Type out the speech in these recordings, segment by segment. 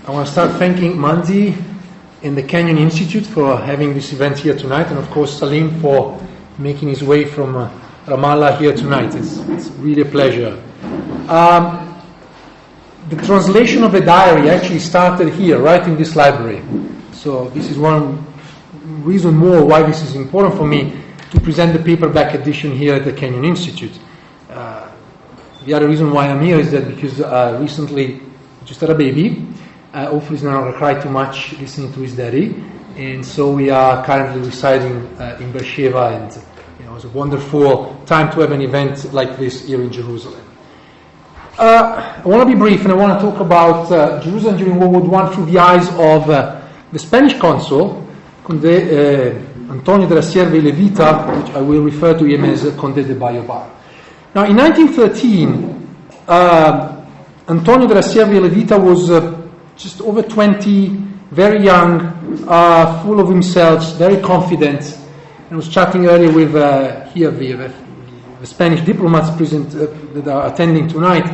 I want to start thanking Manzi and the Kenyon Institute for having this event here tonight, and of course Salim for making his way from Ramallah here tonight. It's really a pleasure. The translation of the diary actually started here, right in this library. So this is one reason more why this is important for me to present the paperback edition here at the Kenyon Institute. The other reason why I'm here is that because recently just had a baby. Hopefully he's not going to cry too much listening to his daddy. And so we are currently residing in Beersheba, and it was a wonderful time to have an event like this here in Jerusalem. I want to be brief, and I want to talk about Jerusalem during World War I through the eyes of the Spanish consul, Conde Antonio de la Cierva y Lewita, which I will refer to him as Conde de Ballobar. Now, in 1913, Antonio de la Cierva y Lewita was just over 20, very young, full of himself, very confident. I was chatting earlier with here the Spanish diplomats present that are attending tonight.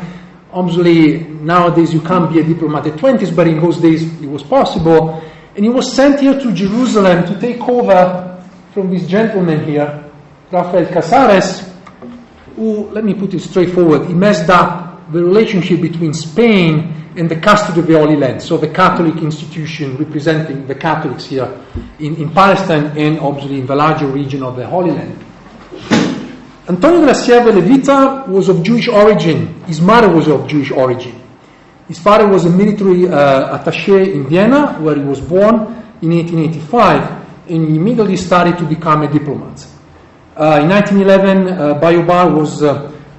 Obviously, nowadays you can't be a diplomat at 20s, but in those days it was possible. And he was sent here to Jerusalem to take over from this gentleman here, Rafael Casares, who, let me put it straightforward, he messed up the relationship between Spain and the custody of the Holy Land, so the Catholic institution representing the Catholics here in Palestine and obviously in the larger region of the Holy Land. Antonio de la Cierva y Lewita was of Jewish origin. His mother was of Jewish origin. His father was a military attaché in Vienna, where he was born in 1885, and he immediately started to become a diplomat. In 1911, Ballobar was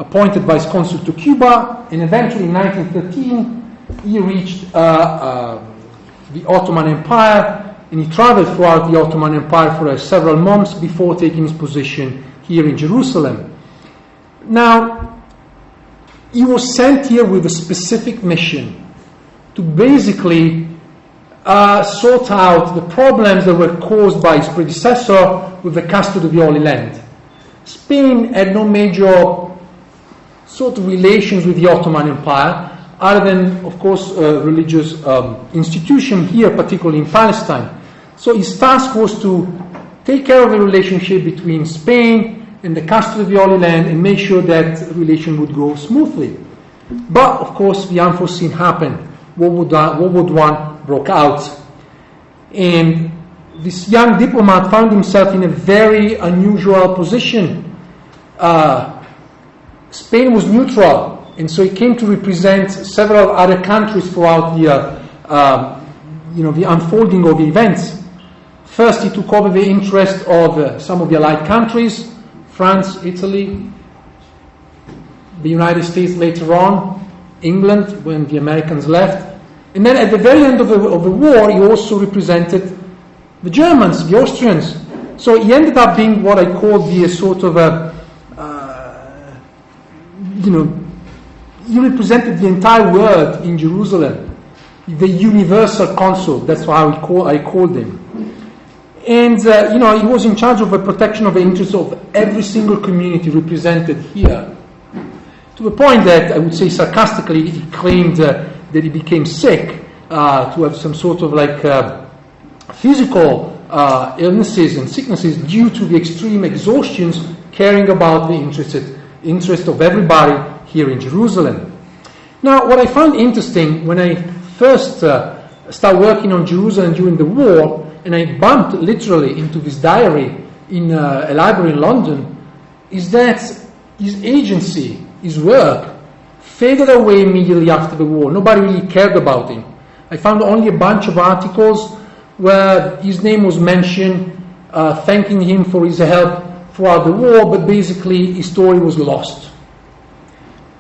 appointed vice consul to Cuba, and eventually in 1913, he reached the Ottoman Empire, and he traveled throughout the Ottoman Empire for several months before taking his position here in Jerusalem. Now, he was sent here with a specific mission to basically sort out the problems that were caused by his predecessor with the custody of the Holy Land. Spain had no major sort of relations with the Ottoman Empire, other than, of course, religious institution here, particularly in Palestine. So his task was to take care of the relationship between Spain and the custody of the Holy Land and make sure that relation would go smoothly. But, of course, the unforeseen happened. World War I broke out. And this young diplomat found himself in a very unusual position. Spain was neutral, and so he came to represent several other countries throughout the unfolding of the events. First, he took over the interest of some of the Allied countries, France, Italy, the United States later on, England when the Americans left. And then at the very end of the war, he also represented the Germans, the Austrians. So he ended up being what I call the sort of he represented the entire world in Jerusalem, the universal consul. That's how I called him. And he was in charge of the protection of the interests of every single community represented here. To the point that I would say sarcastically, he claimed that he became sick to have some sort of physical illnesses and sicknesses due to the extreme exhaustions, caring about the interest of everybody here in Jerusalem. Now, what I found interesting when I first started working on Jerusalem during the war, and I bumped literally into this diary in a library in London, is that his agency, his work, faded away immediately after the war. Nobody really cared about him. I found only a bunch of articles where his name was mentioned, thanking him for his help throughout the war, but basically his story was lost.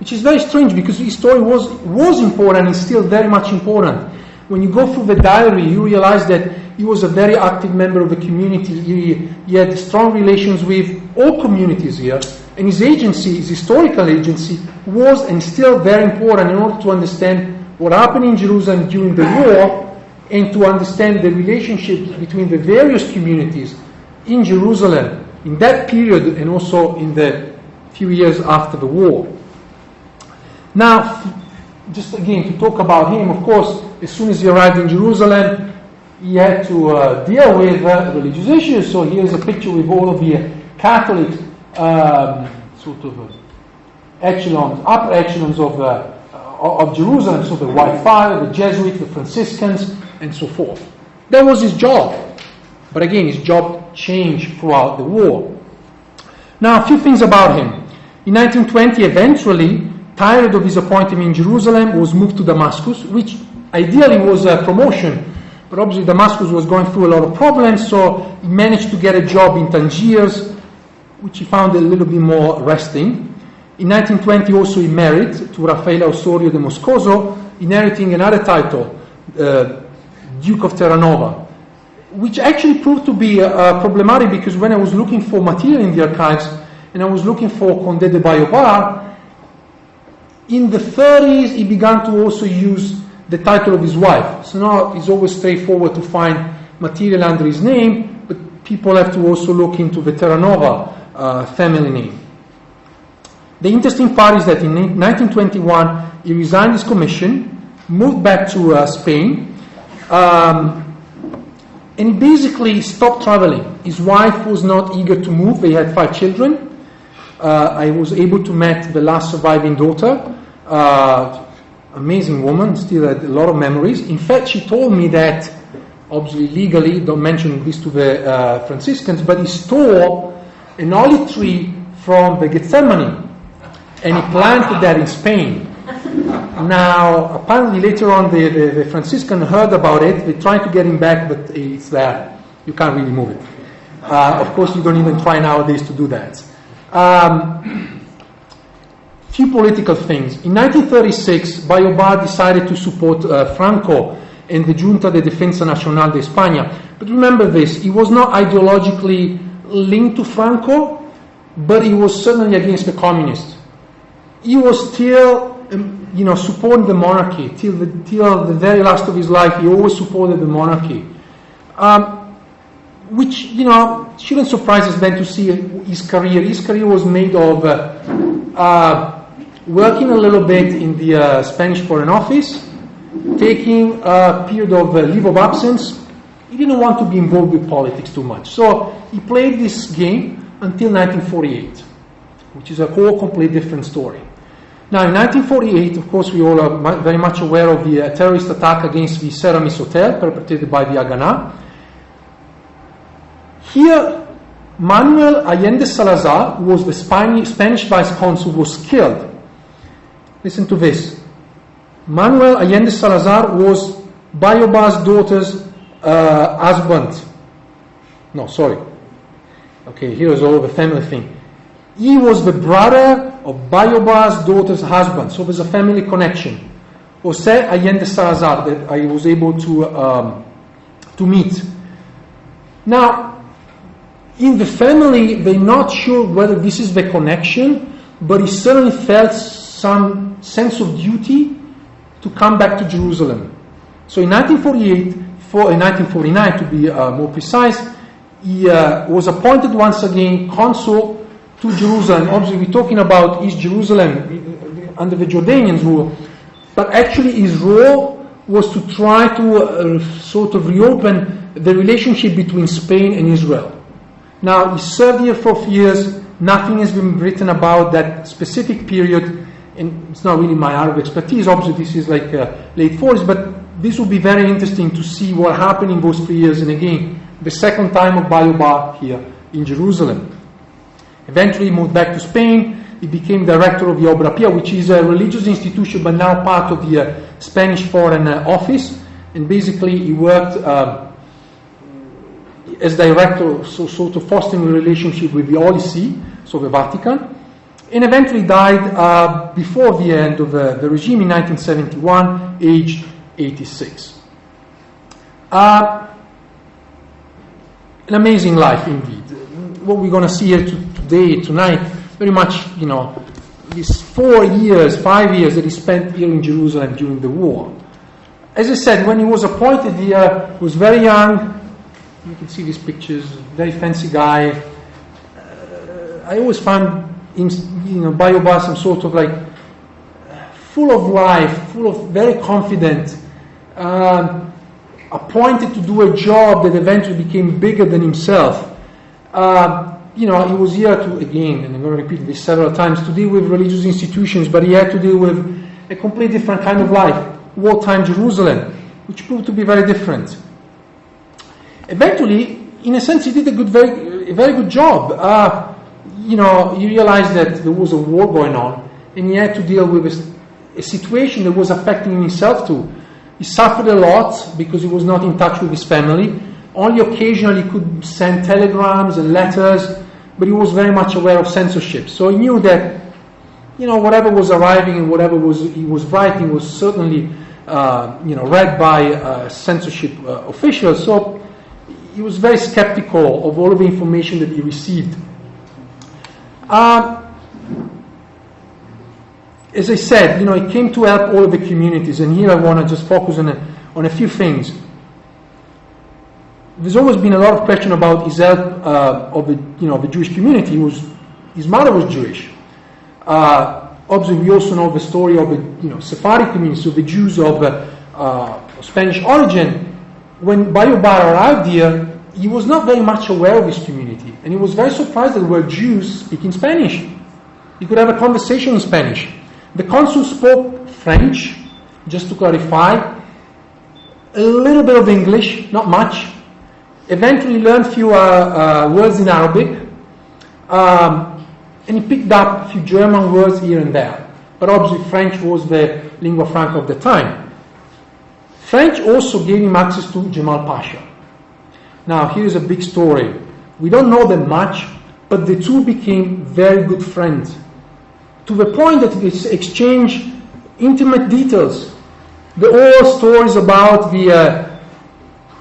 Which is very strange, because his story was important and is still very much important. When you go through the diary, you realize that he was a very active member of the community. He had strong relations with all communities here, and his agency, his historical agency, was and is still very important in order to understand what happened in Jerusalem during the war and to understand the relationships between the various communities in Jerusalem in that period and also in the few years after the war. Now, just again to talk about him, of course, as soon as he arrived in Jerusalem, he had to deal with religious issues. So here's a picture with all of the Catholic sort of echelons, upper echelons of Jerusalem. So the White Friars, the Jesuits, the Franciscans, and so forth. That was his job. But again, his job changed throughout the war. Now, a few things about him. In 1920, eventually, tired of his appointment in Jerusalem, was moved to Damascus, which ideally was a promotion. But obviously Damascus was going through a lot of problems, so he managed to get a job in Tangiers, which he found a little bit more resting. In 1920 also he married to Raffaella Osorio de Moscoso, inheriting another title, Duke of Terranova, which actually proved to be problematic, because when I was looking for material in the archives, and I was looking for Conde de Ballobar, in the 30s he began to also use the title of his wife. So now it's always straightforward to find material under his name, but people have to also look into the Terranova family name. The interesting part is that in 1921 he resigned his commission, moved back to Spain, and he basically stopped traveling. His wife was not eager to move. They had 5 children. I was able to meet the last surviving daughter, amazing woman, still had a lot of memories. In fact, she told me that, obviously legally, don't mention this to the Franciscans, but he stole an olive tree from the Gethsemane, and he planted that in Spain. Now, apparently later on the Franciscan heard about it. They tried to get him back, but it's there. You can't really move it. Of course, you don't even try nowadays to do that. Few political things. In 1936, Ballobar decided to support Franco and the Junta de Defensa Nacional de España. But remember this, he was not ideologically linked to Franco, but he was certainly against the communists. He was still, supporting the monarchy till the very last of his life. He always supported the monarchy, which shouldn't surprise us then to see his career. His career was made of working a little bit in the Spanish Foreign Office, taking a period of leave of absence. He didn't want to be involved with politics too much, so he played this game until 1948, which is a whole complete different story. Now, in 1948, of course, we all are very much aware of the terrorist attack against the Ceramis Hotel perpetrated by the Haganah. Here, Manuel Allende Salazar, who was the Spanish vice consul, was killed. Listen to this. Manuel Allende Salazar was Ballobar's daughter's husband. No, sorry. Okay, here's all the family thing. He was the brother of Ballobar's daughter's husband, so there's a family connection. José Allende Salazar, that I was able to meet. Now, in the family, they're not sure whether this is the connection, but he certainly felt some sense of duty to come back to Jerusalem. So in 1949 to be more precise, he was appointed once again consul to Jerusalem. Obviously, we're talking about East Jerusalem under the Jordanians' rule, but actually his role was to try to sort of reopen the relationship between Spain and Israel. Now, he served here for a few years. Nothing has been written about that specific period, and it's not really my area of expertise. Obviously, this is like late 40s, but this will be very interesting to see what happened in those 3 years. And again, the second time of Ballobar here in Jerusalem. Eventually, he moved back to Spain. He became director of the Obra Pia, which is a religious institution, but now part of the Spanish Foreign Office. And basically, he worked as director, so sort of fostering a relationship with the Holy See, so the Vatican, and eventually died before the end of the regime in 1971, aged 86. An amazing life indeed. What we're going to see here today, tonight, very much, these 5 years that he spent here in Jerusalem during the war. As I said, when he was appointed here, he was very young. You can see these pictures, very fancy guy. I always found him, Ballobar, some sort of like full of life, full of very confident, appointed to do a job that eventually became bigger than himself. He was here to, again, and I'm going to repeat this several times, to deal with religious institutions, but he had to deal with a completely different kind of life, wartime Jerusalem, which proved to be very different. Eventually, in a sense, he did a very good job. He realized that there was a war going on, and he had to deal with a situation that was affecting himself too. He suffered a lot because he was not in touch with his family. Only occasionally he could send telegrams and letters, but he was very much aware of censorship. So he knew that, whatever was arriving and whatever he was writing was certainly, read by censorship officials. So he was very skeptical of all of the information that he received. As I said, he came to help all of the communities, and here I want to just focus on a few things. There's always been a lot of question about his help of the Jewish community. His mother was Jewish. Obviously, we also know the story of the Sephardic community, so the Jews of Spanish origin. When Ballobar arrived here, he was not very much aware of his community, and he was very surprised that there were Jews speaking Spanish. He could have a conversation in Spanish. The consul spoke French, just to clarify, a little bit of English, not much. Eventually learned a few words in Arabic, and he picked up a few German words here and there. But obviously French was the lingua franca of the time. French also gave him access to Jamal Pasha. Now here's a big story. We don't know that much, but the two became very good friends, to the point that they exchanged intimate details. The old stories about the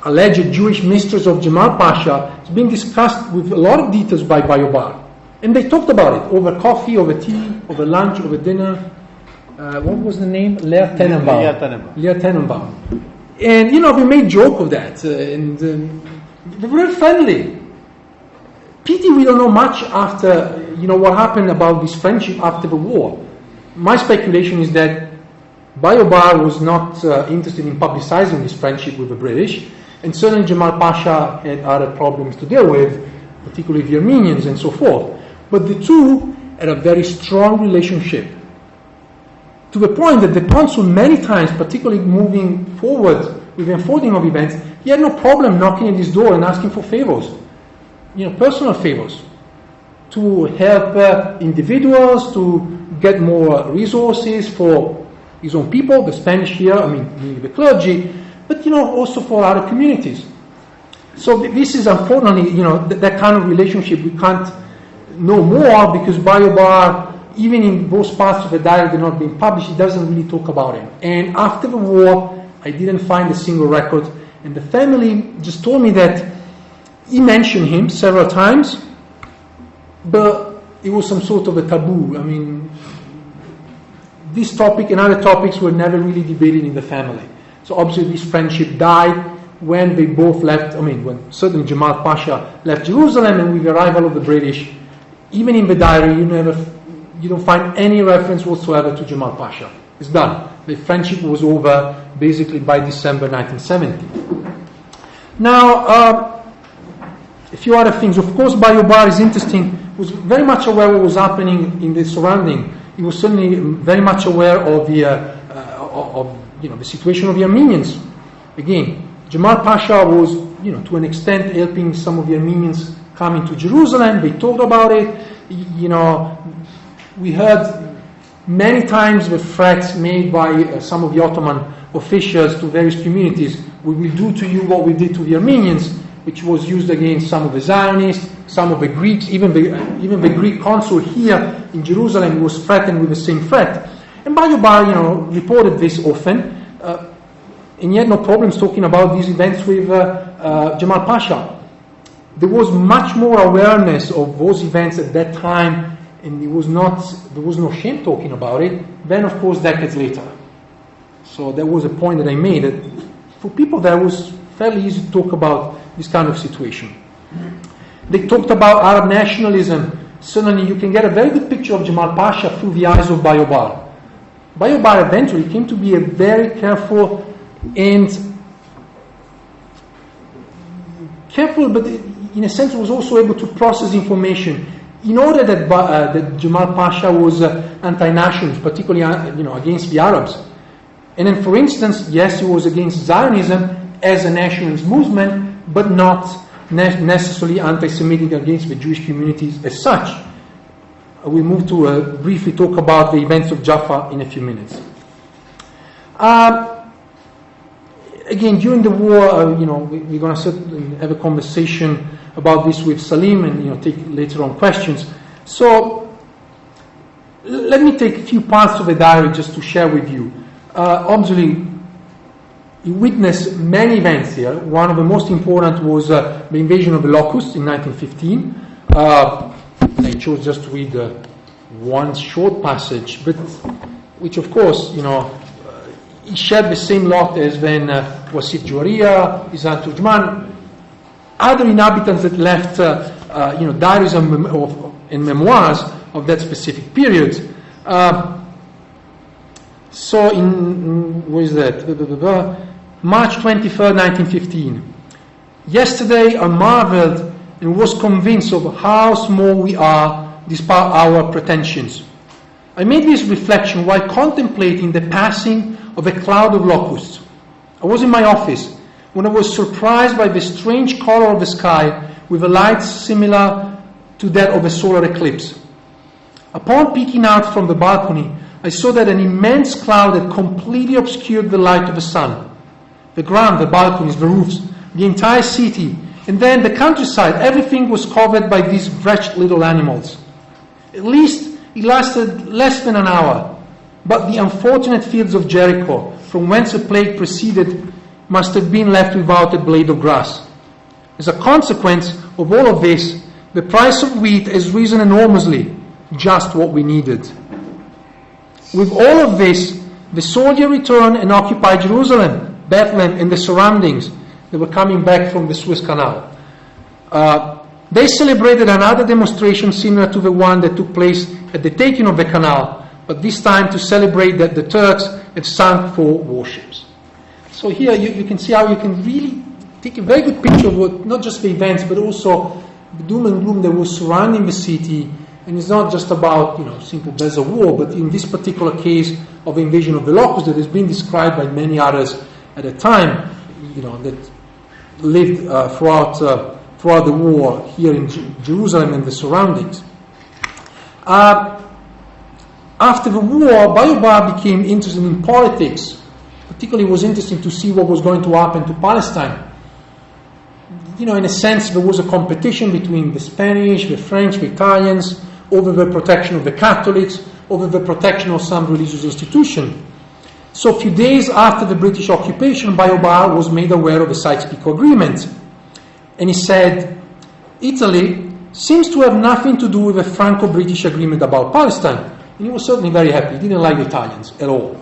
alleged Jewish mistress of Jamal Pasha is being discussed with a lot of details by Ballobar. And they talked about it over coffee, over tea, over lunch, over dinner. What was the name? Leah Tenenbaum. And, we made joke of that. And they were very friendly. Pity we don't know much after, what happened about this friendship after the war. My speculation is that Ballobar was not interested in publicizing this friendship with the British, and certainly Jamal Pasha had other problems to deal with, particularly the Armenians and so forth. But the two had a very strong relationship, to the point that the consul many times, particularly moving forward with the unfolding of events, he had no problem knocking at his door and asking for favors, personal favors, to help individuals, to get more resources for his own people, the Spanish here, meaning the clergy, but also for other communities. So this is unfortunately, that kind of relationship we can't know more, because Ballobar, even in those parts of the diary that are not being published, he doesn't really talk about him. And after the war, I didn't find a single record, and the family just told me that he mentioned him several times, but it was some sort of a taboo. This topic and other topics were never really debated in the family. So obviously this friendship died when they both left, when certainly Jamal Pasha left Jerusalem, and with the arrival of the British, even in the diary, you don't find any reference whatsoever to Jamal Pasha. It's done. The friendship was over basically by December 1970. Now, a few other things. Of course, Ballobar is interesting. Was very much aware of what was happening in the surrounding. He was certainly very much aware of the situation of the Armenians. Again, Jamal Pasha was, to an extent, helping some of the Armenians come into Jerusalem. They talked about it. We heard many times the threats made by some of the Ottoman officials to various communities. We will do to you what we did to the Armenians, which was used against some of the Zionists, some of the Greeks, even the Greek consul here in Jerusalem was threatened with the same threat. And Ballobar, reported this often, and he had no problems talking about these events with Jamal Pasha. There was much more awareness of those events at that time, and there was no shame talking about it. Then, of course, decades later. So that was a point that I made, that for people that was fairly easy to talk about this kind of situation. They talked about Arab nationalism. Certainly you can get a very good picture of Jamal Pasha through the eyes of Ballobar. Ballobar eventually came to be a very careful And careful, but in a sense was also able to process information. In order that Jamal Pasha was anti-nationalist, particularly against the Arabs. And then, for instance, yes, he was against Zionism as a nationalist movement, but not necessarily anti-Semitic against the Jewish communities as such. We'll move to briefly talk about the events of Jaffa in a few minutes. Again, during the war, we're going to have a conversation about this with Salim and take later on questions. So let me take a few parts of the diary just to share with you. Obviously, you witnessed many events here. One of the most important was the invasion of the locusts in 1915. I chose just to read one short passage, but which, of course, he shared the same lot as then Wasif Juwaria, Izan Turjman, other inhabitants that left diaries and memoirs of that specific period. So where is that? March 23rd, 1915. Yesterday I marveled and was convinced of how small we are despite our pretensions. I made this reflection while contemplating the passing of a cloud of locusts. I was in my office when I was surprised by the strange color of the sky with a light similar to that of a solar eclipse. Upon peeking out from the balcony, I saw that an immense cloud had completely obscured the light of the sun. The ground, the balconies, the roofs, the entire city, and then the countryside, everything was covered by these wretched little animals. At least it lasted less than an hour, but the unfortunate fields of Jericho, from whence the plague proceeded, must have been left without a blade of grass. As a consequence of all of this, the price of wheat has risen enormously, just what we needed. With all of this, the soldier returned and occupied Jerusalem, Bethlehem, and the surroundings. They were coming back from the Suez Canal. They celebrated another demonstration similar to the one that took place at the taking of the canal, but this time to celebrate that the Turks had sunk 4 warships. So here you can see how you can really take a very good picture of what, not just the events, but also the doom and gloom that was surrounding the city. And it's not just about simple beds of war, but in this particular case of the invasion of the locusts that has been described by many others at the time, that lived throughout the war here in Jerusalem and the surroundings. After the war, Ballobar became interested in politics. Particularly, it was interesting to see what was going to happen to Palestine. In a sense, there was a competition between the Spanish, the French, the Italians, over the protection of the Catholics, over the protection of some religious institution. So a few days after the British occupation, Ballobar was made aware of the Sykes-Picot Agreement. And he said, Italy seems to have nothing to do with the Franco-British agreement about Palestine. And he was certainly very happy. He didn't like the Italians at all.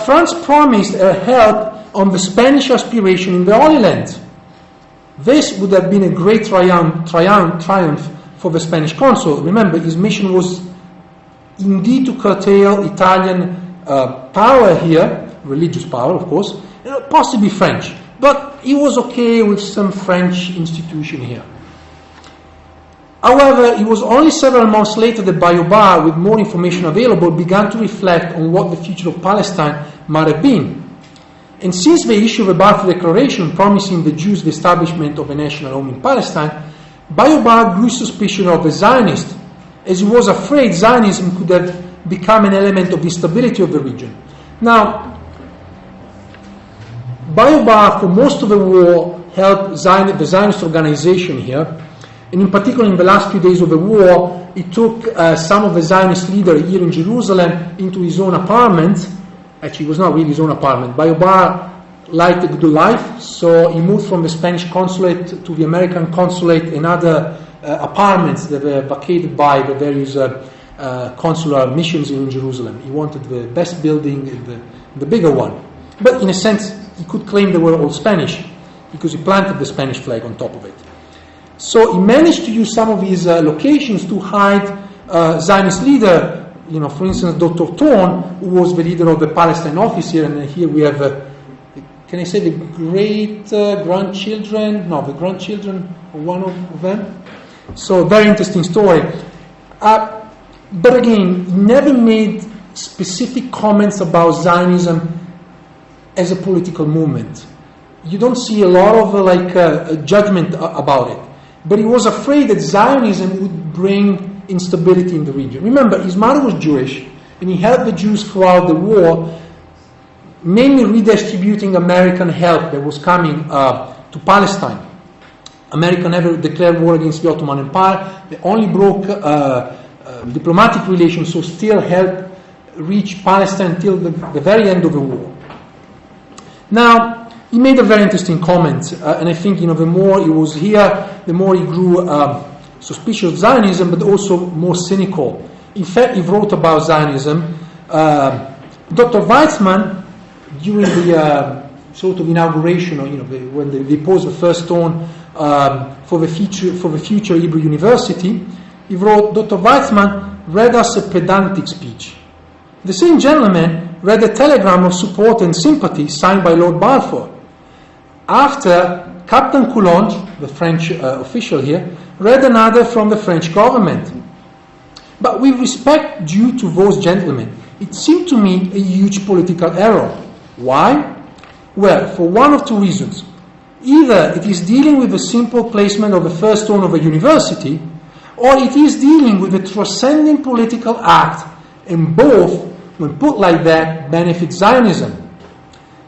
France promised help on the Spanish aspiration in the Holy Land. This would have been a great triumph for the Spanish consul. Remember, his mission was indeed to curtail Italian power here, religious power, of course, possibly French. But he was okay with some French institution here. However, it was only several months later that Ballobar, with more information available, began to reflect on what the future of Palestine might have been. And since the issue of the Balfour Declaration promising the Jews the establishment of a national home in Palestine, Ballobar grew suspicious of the Zionists, as he was afraid Zionism could have become an element of instability of the region. Now, Ballobar, for most of the war, helped the Zionist organization here, and in particular in the last few days of the war, he took some of the Zionist leaders here in Jerusalem into his own apartment. Actually, it was not really his own apartment. Ballobar liked a good life, so he moved from the Spanish consulate to the American consulate and other apartments that were vacated by the various consular missions in Jerusalem. He wanted the best building, the bigger one. But in a sense, he could claim they were all Spanish because he planted the Spanish flag on top of it. So he managed to use some of his locations to hide Zionist leader for instance, Dr. Thorne, who was the leader of the Palestine office here, and here we have, can I say the great-grandchildren? No, the grandchildren of one of them. So, very interesting story. But again, he never made specific comments about Zionism as a political movement. You don't see a lot of a judgment about it. But he was afraid that Zionism would bring instability in the region. Remember, his mother was Jewish, and he helped the Jews throughout the war, mainly redistributing American help that was coming to Palestine. America never declared war against the Ottoman Empire. They only broke diplomatic relations, so still helped reach Palestine until the very end of the war. Now, he made a very interesting comment, and I think the more he was here, the more he grew suspicious of Zionism, but also more cynical. In fact, he wrote about Zionism. Dr. Weizmann, during the sort of inauguration, when they posed the first stone for the future Hebrew University, he wrote, Dr. Weizmann read us a pedantic speech. The same gentleman read a telegram of support and sympathy signed by Lord Balfour. After, Captain Coulonge, the French official here, read another from the French government. But with respect due to those gentlemen, it seemed to me a huge political error. Why? Well, for one of two reasons. Either it is dealing with the simple placement of the first stone of a university, or it is dealing with a transcending political act, and both, when put like that, benefit Zionism.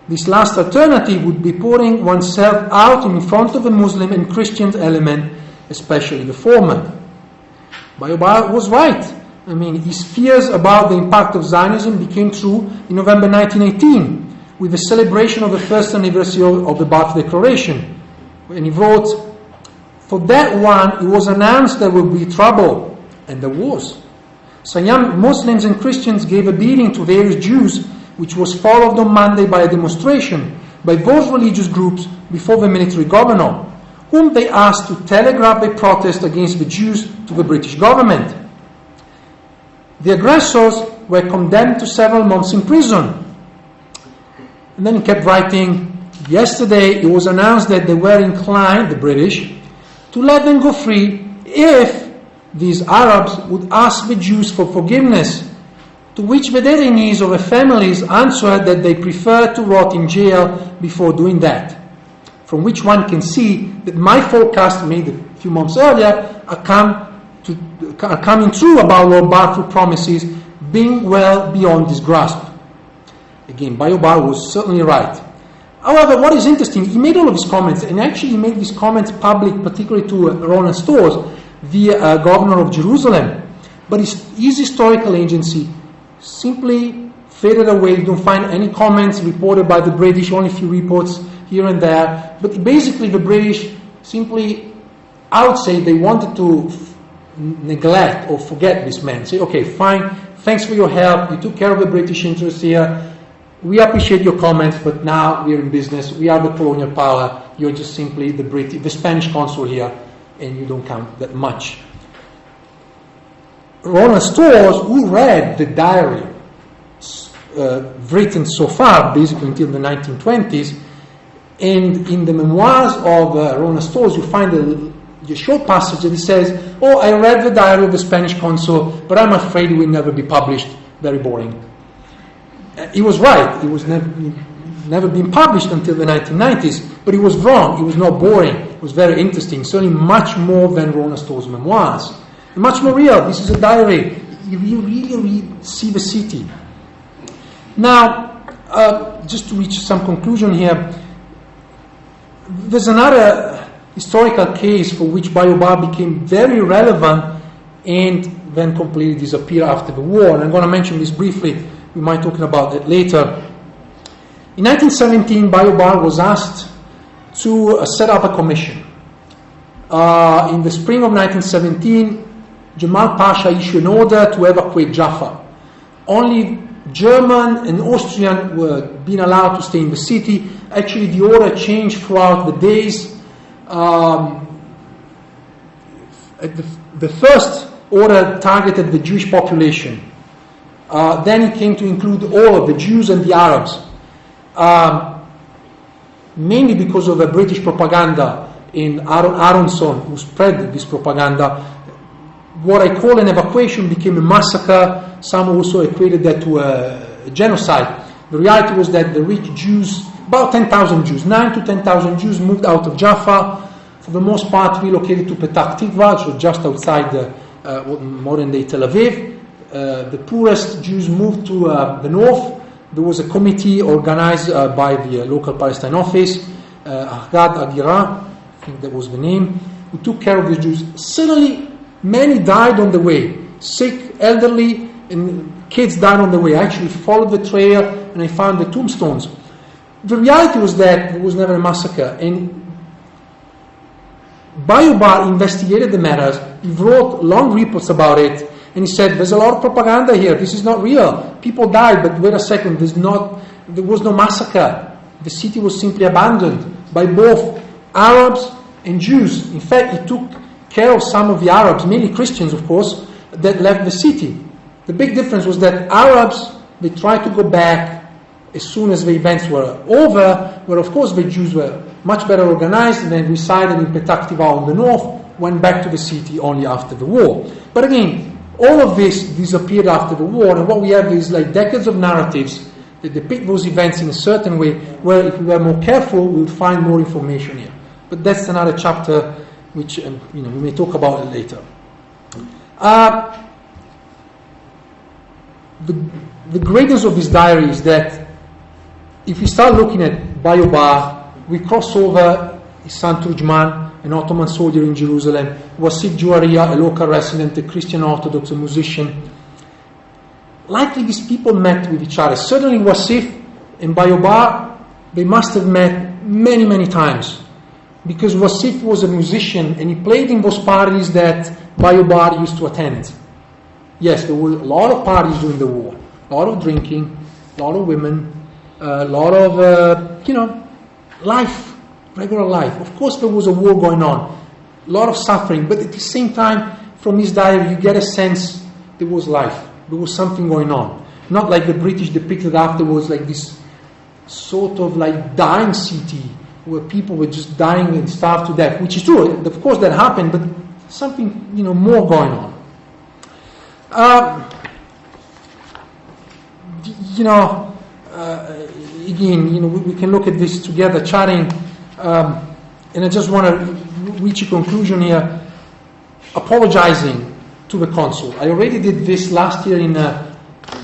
This last alternative would be putting oneself out in front of the Muslim and Christian element, especially the former. Ballobar was right. His fears about the impact of Zionism became true in November 1918, with the celebration of the first anniversary of the Balfour Declaration. And he wrote, for that one, it was announced there would be trouble, and there was. Some Muslims and Christians gave a beating to various Jews, which was followed on Monday by a demonstration by those religious groups before the military governor, whom they asked to telegraph their protest against the Jews to the British government. The aggressors were condemned to several months in prison. And then he kept writing, yesterday it was announced that they were inclined, the British, to let them go free if these Arabs would ask the Jews for forgiveness, to which the detainees of the families answered that they preferred to rot in jail before doing that. From which one can see that my forecast made a few months earlier are coming true about Lord Balfour's promises being well beyond his grasp. Again, Ballobar was certainly right. However, what is interesting, he made all of his comments, and actually he made these comments public, particularly to Roland Storrs, the governor of Jerusalem. But his historical agency simply faded away. You don't find any comments reported by the British, only a few reports here and there. But basically the British simply, I would say, they wanted to neglect or forget this man. Say, okay, fine, thanks for your help, you took care of the British interests here, we appreciate your comments, but now we're in business, we are the colonial power, you're just simply the Spanish consul here, and you don't count that much. Roland Storrs, who read the diary written so far, basically until the 1920s, and in the memoirs of Roland Storrs, you find a short passage that he says, I read the diary of the Spanish consul, but I'm afraid it will never be published. Very boring. He was right. It was never been published until the 1990s, but he was wrong. It was not boring. It was very interesting, certainly much more than Roland Storrs' memoirs. And much more real. This is a diary. You really see the city. Now, just to reach some conclusion here, there's another historical case for which Ballobar became very relevant and then completely disappeared after the war. And I'm going to mention this briefly. We might talk about it later. In 1917, Ballobar was asked to set up a commission. In the spring of 1917, Jamal Pasha issued an order to evacuate Jaffa. Only German and Austrian were being allowed to stay in the city. Actually, the order changed throughout the days. The first order targeted the Jewish population. Then he came to include all of the Jews and the Arabs, mainly because of the British propaganda in Aronson, who spread this propaganda. What I call an evacuation became a massacre. Some also equated that to a genocide. The reality was that the rich Jews, about 10,000 Jews, 9 to 10,000 Jews moved out of Jaffa, for the most part relocated to Petah Tikva, so just outside modern-day Tel Aviv. The poorest Jews moved to the north. There was a committee organized by the local Palestine office, Ahgad Agira, I think that was the name, who took care of the Jews. Suddenly, many died on the way, sick, elderly, and kids died on the way. I actually followed the trail and I found the tombstones. The reality was that there was never a massacre, and Ballobar investigated the matters. He wrote long reports about it, and he said, there's a lot of propaganda here, this is not real. People died, but wait a second, there was no massacre. The city was simply abandoned by both Arabs and Jews. In fact, he took care of some of the Arabs, mainly Christians of course, that left the city. The big difference was that Arabs, they tried to go back as soon as the events were over, where of course the Jews were much better organized and then resided in Petah Tikva on the north, went back to the city only after the war. But again, all of this disappeared after the war, and what we have is like decades of narratives that depict those events in a certain way, where if we were more careful, we would find more information here. But that's another chapter which we may talk about it later. The greatness of this diary is that if we start looking at Ballobar, we cross over his son Turjman, an Ottoman soldier in Jerusalem, Wasif Juwaria, a local resident, a Christian Orthodox, a musician. Likely these people met with each other. Certainly Wasif and Ballobar, they must have met many, many times, because Wasif was a musician and he played in those parties that Ballobar used to attend. Yes, there were a lot of parties during the war, a lot of drinking, a lot of women, a lot of, life, regular life. Of course there was a war going on, a lot of suffering, but at the same time, from his diary, you get a sense there was life, there was something going on. Not like the British depicted afterwards, like this sort of like dying city, where people were just dying and starved to death, which is true, of course that happened, but something, more going on. Again, we can look at this together, chatting, and I just want to reach a conclusion here, apologizing to the consul. I already did this last year in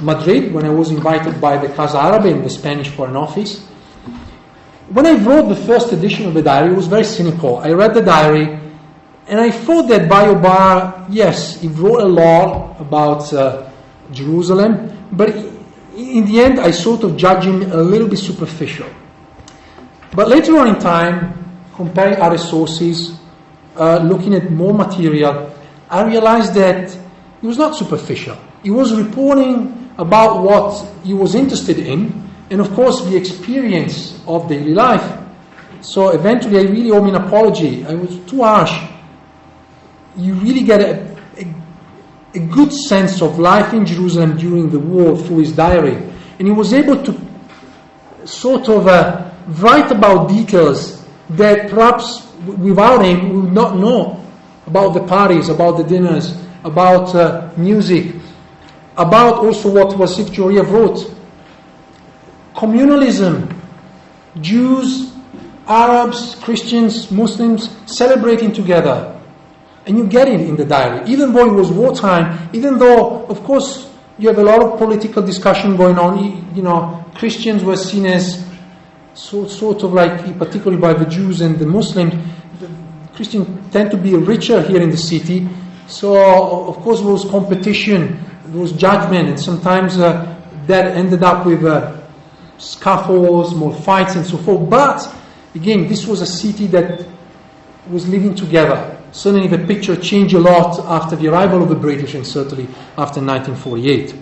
Madrid, when I was invited by the Casa Árabe in the Spanish Foreign Office. When I wrote the first edition of the diary, it was very cynical. I read the diary, and I thought that Ballobar, yes, he wrote a lot about Jerusalem, but in the end I sort of judged him a little bit superficial. But later on in time, comparing other sources, looking at more material, I realized that he was not superficial. He was reporting about what he was interested in, and of course the experience of daily life. So eventually I really owe him an apology. I was too harsh. You really get a good sense of life in Jerusalem during the war through his diary. And he was able to sort of write about details that perhaps without him we would not know, about the parties, about the dinners, about music, about also what Wasif Juwaria wrote. Communalism, Jews, Arabs, Christians, Muslims celebrating together. And you get it in the diary. Even though it was wartime, even though, of course, you have a lot of political discussion going on, Christians were seen as sort of like, particularly by the Jews and the Muslims, the Christians tend to be richer here in the city. So, of course, there was competition, there was judgment, and sometimes that ended up with scuffles, more fights, and so forth. But, again, this was a city that was living together. Certainly the picture changed a lot after the arrival of the British, and certainly after 1948.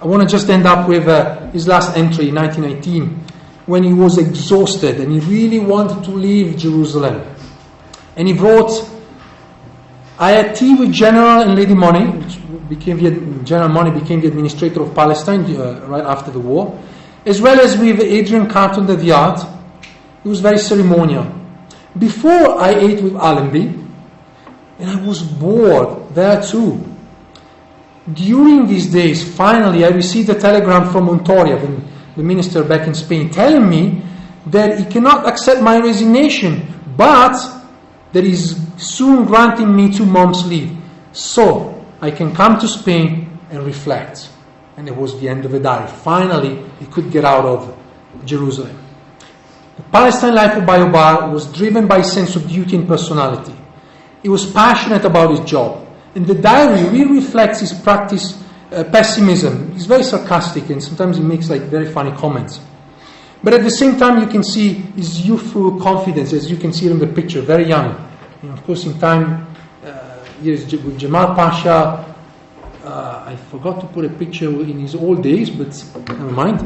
I want to just end up with his last entry in 1919, when he was exhausted and he really wanted to leave Jerusalem. And he wrote, I had tea with General and Lady Money, General Money became the administrator of Palestine right after the war, as well as with Adrian Carton at the art. It was very ceremonial. Before I ate with Allenby, and I was bored there too. During these days, finally, I received a telegram from Montoria, the minister back in Spain, telling me that he cannot accept my resignation, but that he's soon granting me 2 months' leave, so I can come to Spain and reflect. And it was the end of the diary. Finally, he could get out of Jerusalem. The Palestine life of Ballobar was driven by a sense of duty and personality. He was passionate about his job. And the diary really reflects his pessimism. He's very sarcastic and sometimes he makes very funny comments. But at the same time, you can see his youthful confidence, as you can see in the picture, very young. And of course, in time, here's with Jamal Pasha. I forgot to put a picture in his old days, but never mind.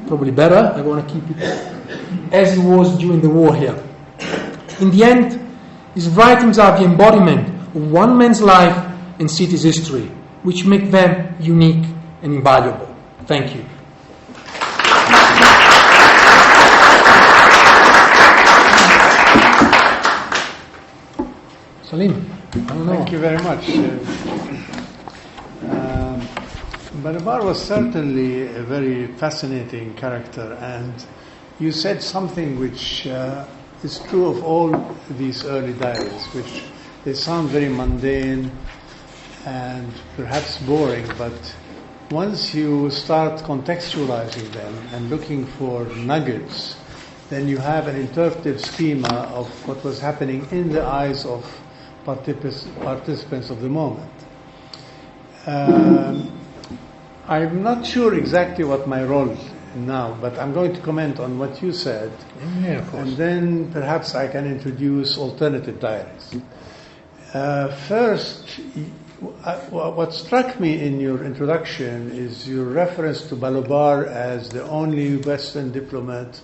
Probably better. I want to keep it as it was during the war here. In the end, his writings are the embodiment of one man's life and city's history, which make them unique and invaluable. Thank you. Salim, I don't know. Thank you very much. Ballobar was certainly a very fascinating character, and you said something which is true of all these early diaries, which they sound very mundane and perhaps boring, but once you start contextualizing them and looking for nuggets, then you have an interpretive schema of what was happening in the eyes of participants of the moment. I'm not sure exactly what my role now, but I'm going to comment on what you said, yeah, of course. And then perhaps I can introduce alternative diaries. First, what struck me in your introduction is your reference to Ballobar as the only Western diplomat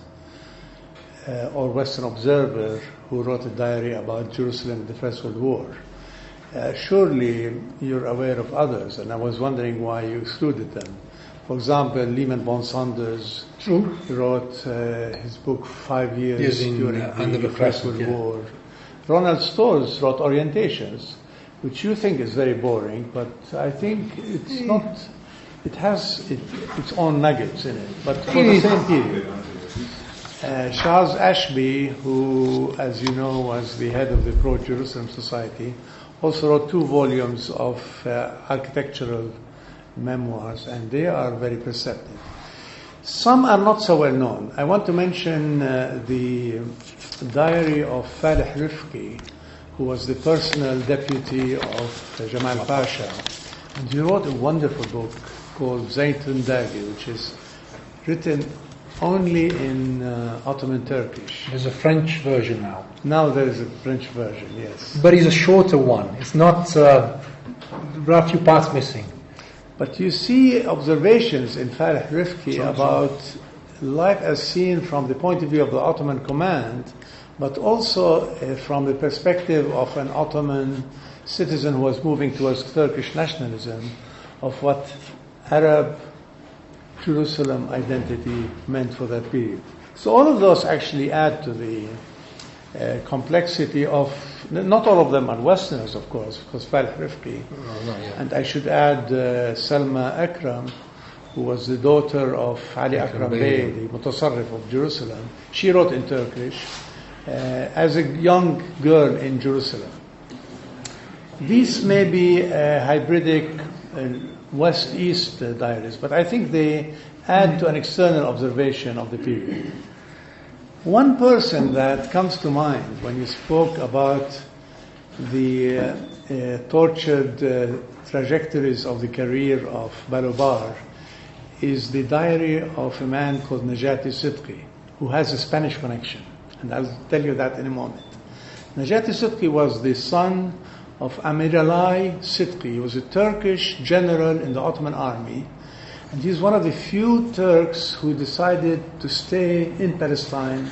or Western observer who wrote a diary about Jerusalem in the First World War. Surely you're aware of others, and I was wondering why you excluded them. For example, Lehman von Sanders wrote his book 5 years during the First World War. Ronald Storrs wrote Orientations, which you think is very boring, but I think it's not. It has its own nuggets in it, but for the same period. Charles Ashby, who, as you know, was the head of the Pro-Jerusalem Society, also wrote 2 volumes of architectural memoirs, and they are very perceptive. Some are not so well known. I want to mention the diary of Faleh Rifki, who was the personal deputy of Jamal Pasha, and he wrote a wonderful book called Zaytun Dagi, which is written only in Ottoman Turkish. There's a French version now. Now there is a French version, yes. But it's a shorter one. It's not, there are a few parts missing. But you see observations in Faleh Rifki about life as seen from the point of view of the Ottoman command, but also from the perspective of an Ottoman citizen who was moving towards Turkish nationalism, of what Arab Jerusalem identity meant for that period. So all of those actually add to the complexity of, not all of them are Westerners, of course, because Faleh Rifki, and I should add Salma Akram, who was the daughter of Ali Akram Bey, the Mutasarrif of Jerusalem. She wrote in Turkish as a young girl in Jerusalem. These may be hybridic West-East diaries, but I think they add to an external observation of the period. One person that comes to mind when you spoke about the tortured trajectories of the career of Ballobar is the diary of a man called Najati Sidqi, who has a Spanish connection, and I'll tell you that in a moment. Najati Sidqi was the son of Amir Ali Sidqi. He was a Turkish general in the Ottoman army, and he's one of the few Turks who decided to stay in Palestine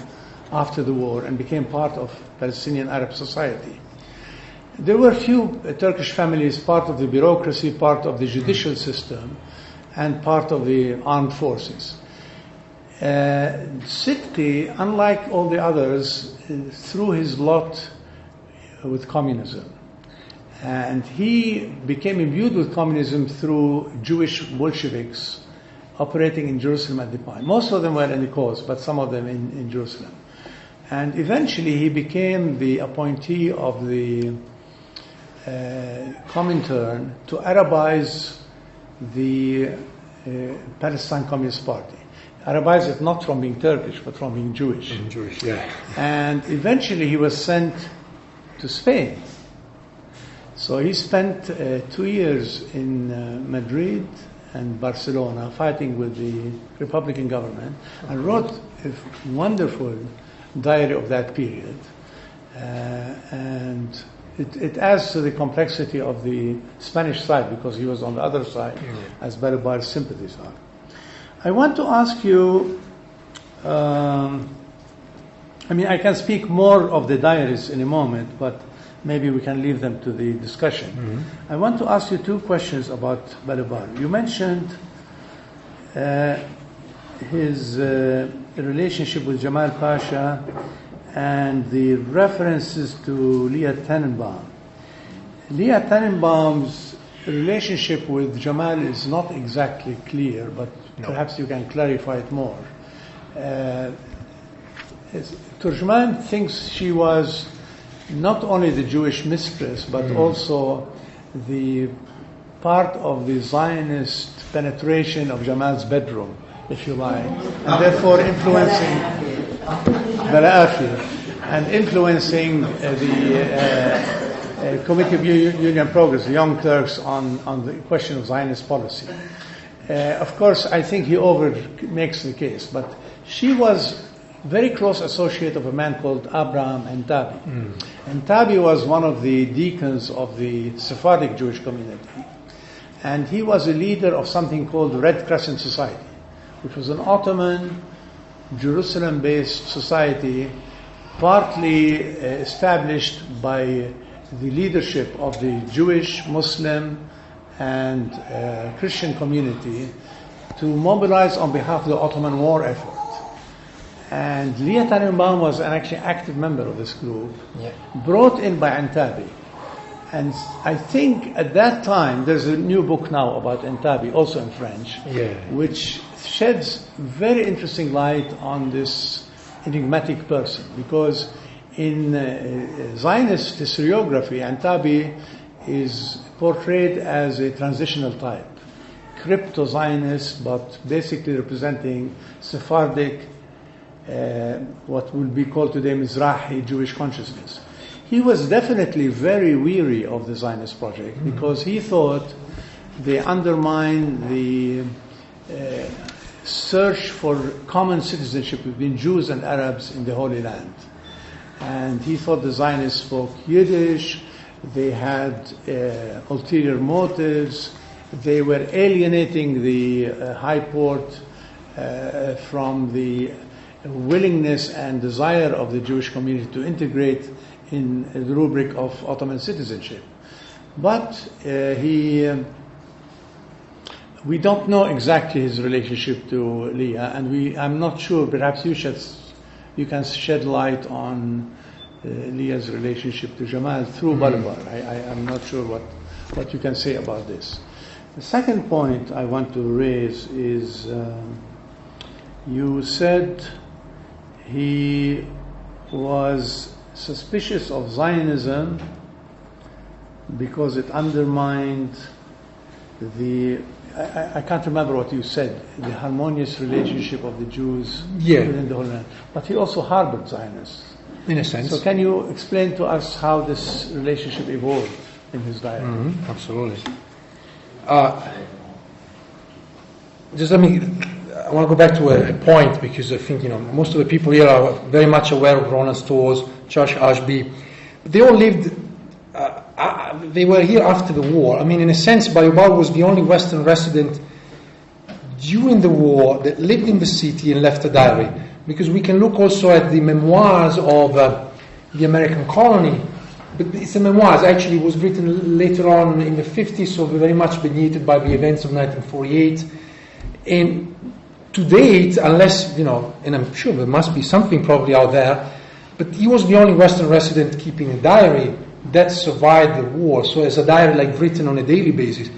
after the war and became part of Palestinian Arab society. There were few Turkish families, part of the bureaucracy, part of the judicial system, and part of the armed forces. Sidqi, unlike all the others, threw his lot with communism. And he became imbued with communism through Jewish Bolsheviks operating in Jerusalem at the time. Most of them were in the cause, but some of them in Jerusalem. And eventually he became the appointee of the Comintern to Arabize the Palestine Communist Party. Arabize it not from being Turkish, but from being Jewish. Jewish, yeah. And eventually he was sent to Spain. So he spent 2 years in Madrid and Barcelona fighting with the Republican government and wrote a wonderful diary of that period. And it adds to the complexity of the Spanish side because he was on the other side as Ballobar's sympathies are. I want to ask you, I can speak more of the diaries in a moment, but maybe we can leave them to the discussion. I want to ask you 2 questions about Ballobar. You mentioned his relationship with Jamal Pasha and the references to Leah Tannenbaum. Leah Tannenbaum's relationship with Jamal is not exactly clear, but perhaps you can clarify it more. Turjman thinks she was not only the Jewish mistress, but also the part of the Zionist penetration of Jamal's bedroom, if you like, and therefore influencing the Committee of Union Progress, the Young Turks, on the question of Zionist policy. Of course, I think he makes the case, but she was very close associate of a man called Abraham Entabi. Entabi was one of the deacons of the Sephardic Jewish community, and he was a leader of something called the Red Crescent Society, which was an Ottoman, Jerusalem-based society, partly established by the leadership of the Jewish, Muslim, and Christian community to mobilize on behalf of the Ottoman war effort. And Leah Tannenbaum was an actually active member of this group, brought in by Entabi. And I think at that time, there's a new book now about Entabi, also in French, which sheds very interesting light on this enigmatic person. Because in Zionist historiography, Entabi is portrayed as a transitional type, crypto-Zionist, but basically representing Sephardic, what will be called today Mizrahi Jewish consciousness. He was definitely very weary of the Zionist project because he thought they undermined the search for common citizenship between Jews and Arabs in the Holy Land. And he thought the Zionists spoke Yiddish, they had ulterior motives, they were alienating the High Port from the willingness and desire of the Jewish community to integrate in the rubric of Ottoman citizenship. But we don't know exactly his relationship to Leah, and I'm not sure, perhaps you can shed light on Leah's relationship to Jamal through Ballobar. I'm not sure what you can say about this. The second point I want to raise is you said he was suspicious of Zionism because it undermined I can't remember what you said, the harmonious relationship of the Jews within the Holy Land. But he also harbored Zionists. In a sense. So can you explain to us how this relationship evolved in his diary? Absolutely. I want to go back to a point because I think, most of the people here are very much aware of Ronan Storrs, Josh Ashby. They all lived, they were here after the war. In a sense, Ballobar was the only Western resident during the war that lived in the city and left a diary. Because we can look also at the memoirs of the American colony but it's a memoirs. Actually, it was written later on in the 50s, so very much mediated by the events of 1948. And to date, unless, and I'm sure there must be something probably out there, but he was the only Western resident keeping a diary that survived the war. So as a diary like written on a daily basis.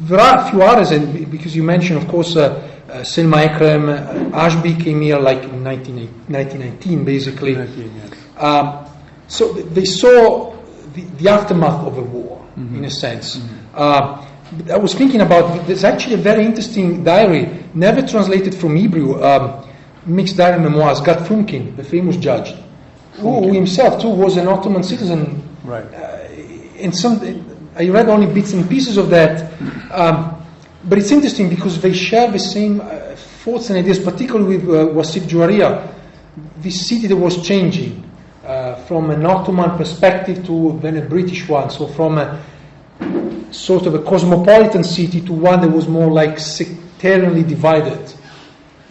There are a few others, and because you mentioned, of course, Selma Ekrem, Ashby came here like in 1919, basically. 19, yes. So they saw the aftermath of the war, in a sense. But I was thinking about, there's actually a very interesting diary, never translated from Hebrew, mixed diary memoirs, Gad Frumkin, the famous judge, who himself too was an Ottoman citizen. Right. I read only bits and pieces of that, but it's interesting because they share the same thoughts and ideas, particularly with Wasif Juwaria, this city that was changing from an Ottoman perspective to then a British one, so from a sort of a cosmopolitan city to one that was more like sectarianly divided.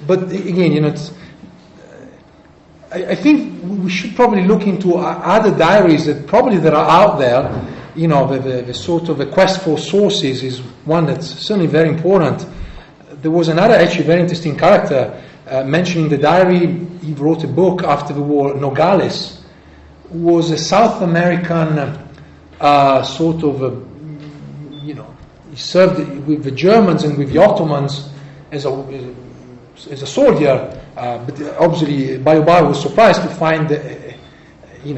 But again, I think we should probably look into other diaries that are out there. The sort of a quest for sources is one that's certainly very important. There was another actually very interesting character mentioned in the diary. He wrote a book after the war, Nogales, who was a South American he served with the Germans and with the Ottomans as a soldier, but obviously Ballobar was surprised to find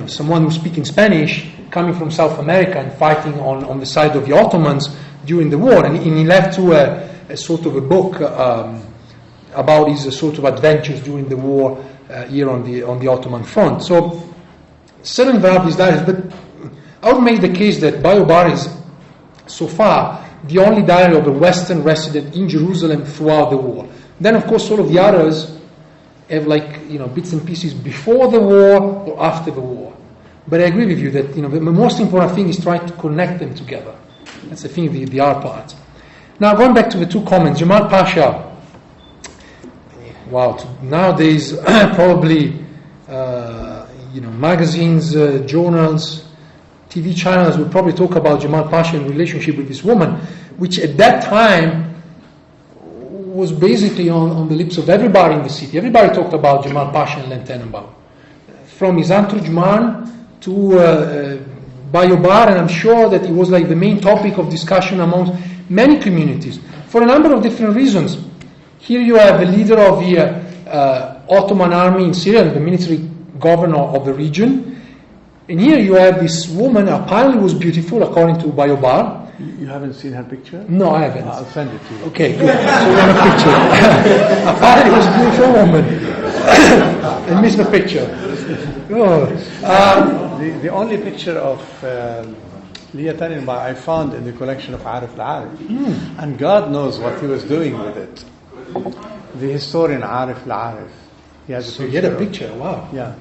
someone who's speaking Spanish coming from South America and fighting on the side of the Ottomans during the war, and he left to a sort of a book about his sort of adventures during the war here on the Ottoman front. So certainly there are these diaries, but I would make the case that Ballobar is so far the only diary of a Western resident in Jerusalem throughout the war. Then of course all of the others have bits and pieces before the war or after the war. But I agree with you that the most important thing is trying to connect them together. That's I think the hard part. Now going back to the two comments, Jamal Pasha. Wow, nowadays probably magazines, journals, TV channels would probably talk about Jamal Pasha in relationship with this woman, which at that time was basically on the lips of everybody in the city. Everybody talked about Jamal Pasha and Len Tenenbaum. From his Antujman to Ballobar, and I'm sure that it was like the main topic of discussion amongst many communities for a number of different reasons. Here you have the leader of the Ottoman army in Syria, the military governor of the region, and here you have this woman, apparently was beautiful according to Ballobar. You haven't seen her picture? No, I haven't. I'll send it to you. Okay, good. So we have a picture. Apparently it was a beautiful woman. I missed the picture. The only picture of Leah Tenenbaum I found in the collection of Arif al-Arif. And God knows what he was doing with it. The historian Arif al-Arif. He has a picture. So he had a picture, wow. Yeah.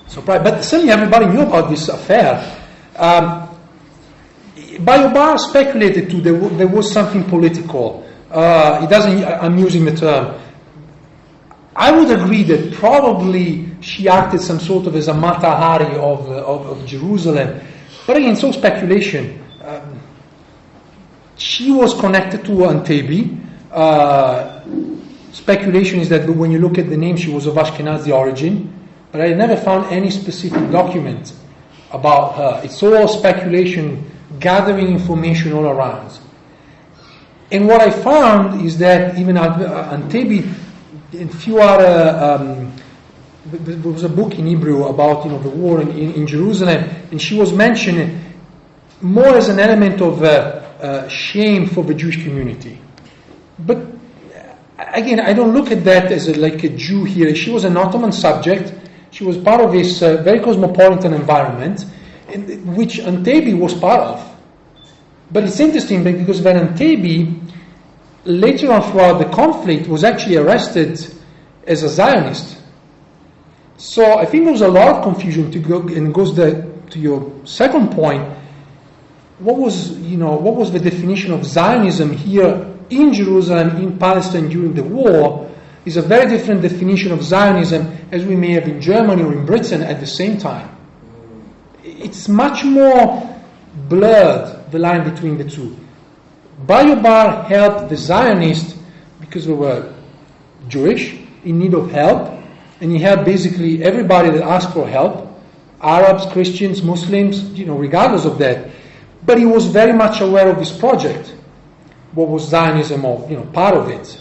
Surprised. But certainly everybody knew about this affair. Ballobar speculated too there was something political. I'm using the term. I would agree that probably she acted some sort of as a Mata Hari of Jerusalem. But again, it's all speculation. She was connected to Antebi. Speculation is that when you look at the name, she was of Ashkenazi origin. But I never found any specific document about her. It's all speculation, gathering information all around. And what I found is that even Antebi and few other, there was a book in Hebrew about the war in Jerusalem, and she was mentioned more as an element of shame for the Jewish community. But again, I don't look at that as like a Jew here. She was an Ottoman subject. She was part of this very cosmopolitan environment, which Antebi was part of. But it's interesting because when Antebi, later on throughout the conflict, was actually arrested as a Zionist. So I think there was a lot of confusion and it goes to your second point. What was the definition of Zionism here in Jerusalem, in Palestine during the war? Is a very different definition of Zionism as we may have in Germany or in Britain at the same time. it's much more blurred, the line between the two. Ballobar helped the Zionists because they were Jewish, in need of help, and he helped basically everybody that asked for help, Arabs, Christians, Muslims, regardless of that. But he was very much aware of this project, what was Zionism, part of it.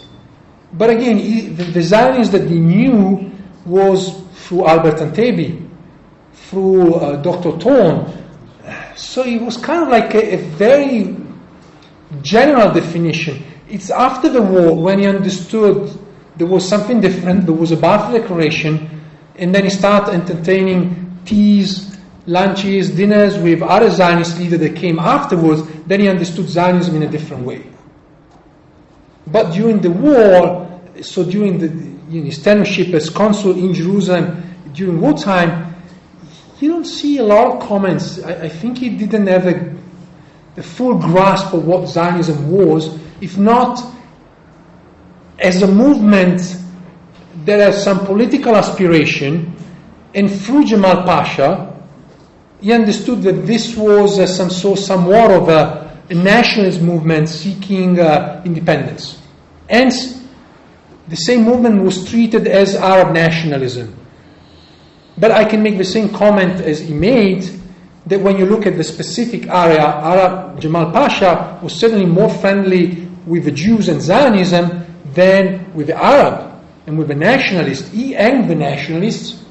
But again, the Zionists that he knew was through Albert Antebi, through Dr. Thorne. So it was kind of like a very general definition. It's after the war when he understood there was something different, there was a Balfour Declaration, and then he started entertaining teas, lunches, dinners with other Zionist leaders that came afterwards. Then he understood Zionism in a different way. But during the war, so during his tenureship as consul in Jerusalem during wartime, you don't see a lot of comments. I think he didn't have a full grasp of what Zionism was, if not as a movement that has some political aspiration, and through Jamal Pasha, he understood that this was somewhat of a nationalist movement seeking independence. Hence, the same movement was treated as Arab nationalism. But I can make the same comment as he made, that when you look at the specific area, Jamal Pasha was certainly more friendly with the Jews and Zionism than with the Arab and with the nationalists. He anged the nationalists.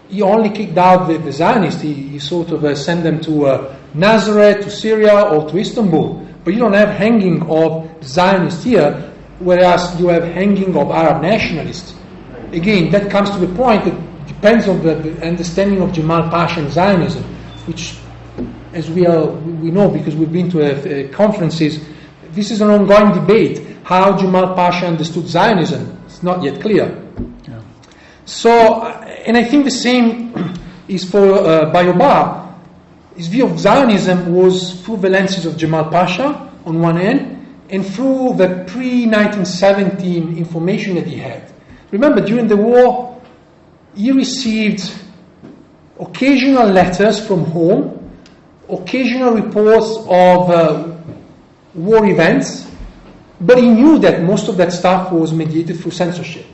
He only kicked out the Zionists. He sort of sent them to Nazareth, to Syria, or to Istanbul. But you don't have hanging of Zionists here, whereas you have hanging of Arab nationalists. Again, that comes to the point that depends on the understanding of Jamal Pasha and Zionism, which, as we know because we've been to conferences, this is an ongoing debate. How Jamal Pasha understood Zionism, it's not yet clear. Yeah. So, and I think the same is for Ballobar. His view of Zionism was through the lenses of Jamal Pasha on one end, and through the pre-1917 information that he had. Remember, during the war, he received occasional letters from home, occasional reports of war events, but he knew that most of that stuff was mediated through censorship.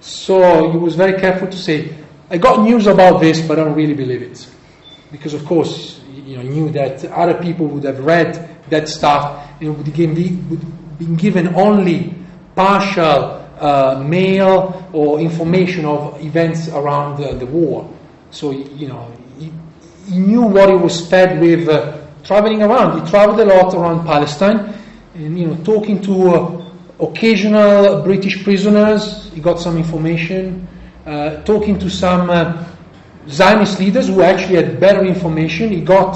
So he was very careful to say, I got news about this, but I don't really believe it. Because of course, he knew that other people would have read that stuff and would be given only partial mail or information of events around the war. So, he knew what he was fed with traveling around. He traveled a lot around Palestine and, talking to occasional British prisoners. He got some information. Talking to some Zionist leaders who actually had better information. He got,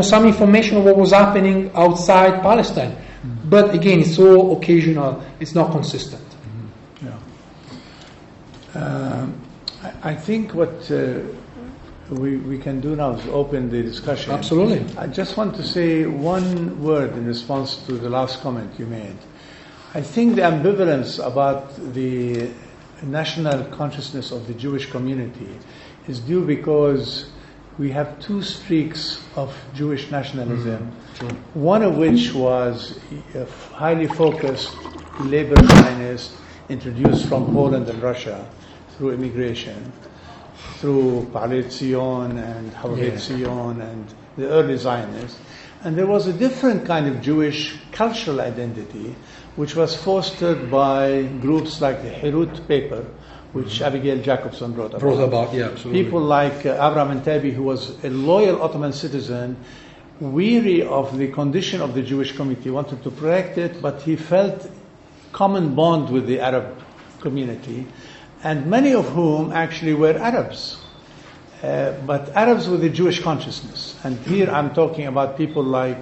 some information of what was happening outside Palestine. Mm-hmm. But again, it's all occasional. It's not consistent. I think what we can do now is open the discussion. Absolutely. I just want to say one word in response to the last comment you made. I think the ambivalence about the national consciousness of the Jewish community is due because we have two streaks of Jewish nationalism, one of which was a highly focused labor Zionist introduced from Poland and Russia through immigration, through Palais Zion and Havret Zion and the early Zionists. And there was a different kind of Jewish cultural identity which was fostered by groups like the Herut paper, which Abigail Jacobson wrote about. Absolutely. People like Abraham Antabi, who was a loyal Ottoman citizen, weary of the condition of the Jewish community, wanted to protect it, but he felt common bond with the Arab community, and many of whom actually were Arabs, but Arabs with a Jewish consciousness. And here I'm talking about people like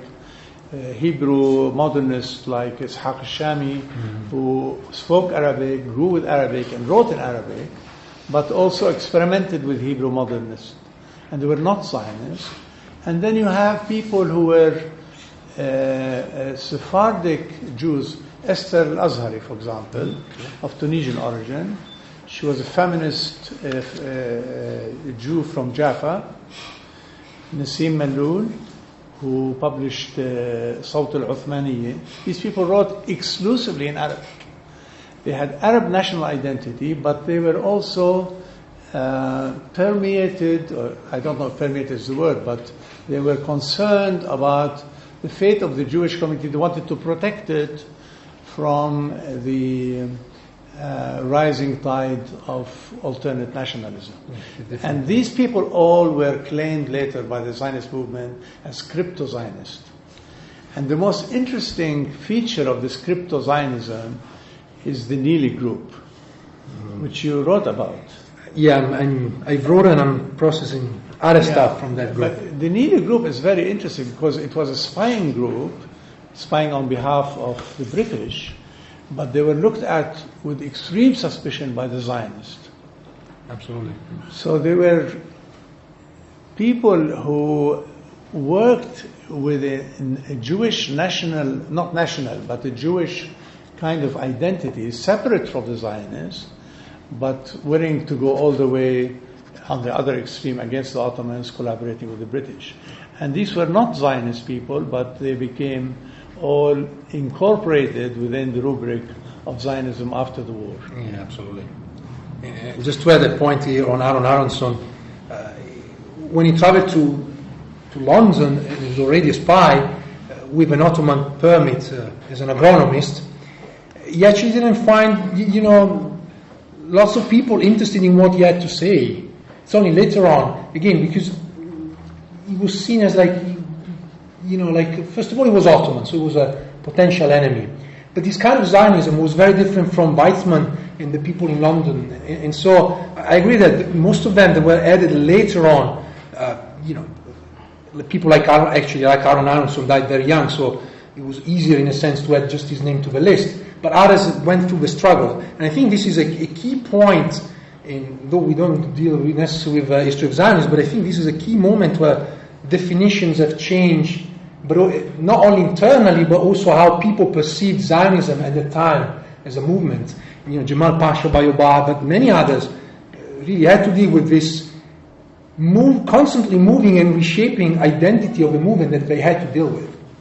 Hebrew modernists like Ishaq al-Shami, who spoke Arabic, grew with Arabic, and wrote in Arabic, but also experimented with Hebrew modernists. And they were not Zionists. And then you have people who were Sephardic Jews, Esther al-Azhari, for example, of Tunisian origin. She was a feminist Jew from Jaffa. Nassim Malloul, who published Sawt al-Uthmaniyya. These people wrote exclusively in Arabic. They had Arab national identity, but they were also permeated, or I don't know if permeated is the word, but they were concerned about the fate of the Jewish community. They wanted to protect it from the rising tide of alternate nationalism. And these people all were claimed later by the Zionist movement as crypto-Zionist. And the most interesting feature of this crypto-Zionism is the Neely group, which you wrote about. Yeah, I wrote and I'm processing other stuff from that group. But the Neely group is very interesting because it was a spying group, spying on behalf of the British, but they were looked at with extreme suspicion by the Zionists. Absolutely. So they were people who worked with a Jewish national, not national, but a Jewish kind of identity, separate from the Zionists, but willing to go all the way on the other extreme against the Ottomans, collaborating with the British. And these were not Zionist people, but they became all incorporated within the rubric of Zionism after the war. Yeah, absolutely. Just to add a point here on Aaron Aronson, when he traveled to London, he was already a spy with an Ottoman permit as an agronomist. He actually didn't find, lots of people interested in what he had to say. It's only later on, again, because he was seen as first of all, he was Ottoman, so he was a potential enemy. But this kind of Zionism was very different from Weizmann and the people in London. And so I agree that most of them that were added later on, people like Aaron Aronson died very young, so it was easier in a sense to add just his name to the list. But others went through the struggle. And I think this is a key point, though we don't deal necessarily with history of Zionism, but I think this is a key moment where definitions have changed, but not only internally, but also how people perceived Zionism at the time as a movement. Jamal Pasha Ballobar, but many others really had to deal with this constantly moving and reshaping identity of the movement that they had to deal with.